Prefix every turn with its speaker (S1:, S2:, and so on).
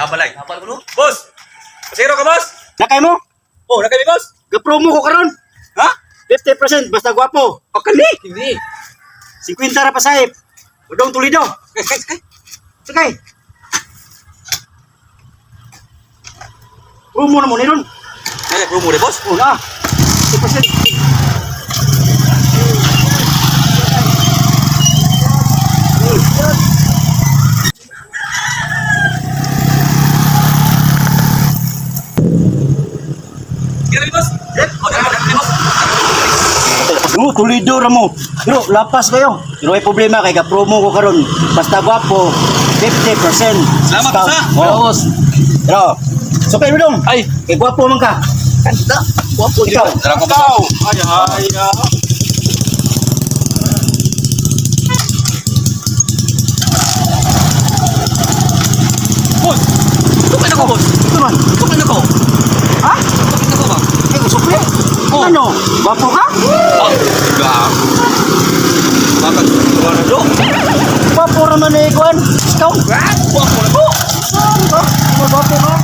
S1: Nabalay. Nabal ko no. Boss. Pasiro ka, boss.
S2: Nakay mo?
S1: Oh, nakay boss.
S2: Ga-promo ko karon.
S1: Ha?
S2: 50% basta gwapo.
S1: O kani? Hindi.
S2: 50 ra pasahip. Udong tulido.
S1: Kay.
S2: Sakay. Promo na mo ni ron.
S1: Ay, promo de boss.
S2: Una. 50%.
S1: Kira boss. Oh, nakay boss.
S2: Tulido ra mo. Pero lapas kayo. Pero may problema kay ga-promo ko karon. Basta gwapo 50%.
S1: Salamat, boss, ha?
S2: Oo, boss. Pero so kayo dong.
S1: Ay,
S2: Kay gwapo man ka.
S1: kanta.
S2: Gwapo ikaw.
S1: Dara ko boss. Ay. Boss. Tukan ako, boss.
S2: Ito man.
S1: Tukan ako.
S2: Ha?
S1: Tukan ako ba?
S2: Ay, usupre.
S1: Oh.
S2: Ano? Gwapo ka?
S1: Ah, gag. Bakit? Tukan na do.
S2: Gwapo ra man eh, kuan. Ikaw?
S1: Wah, ko na po.
S2: Gwapo ka?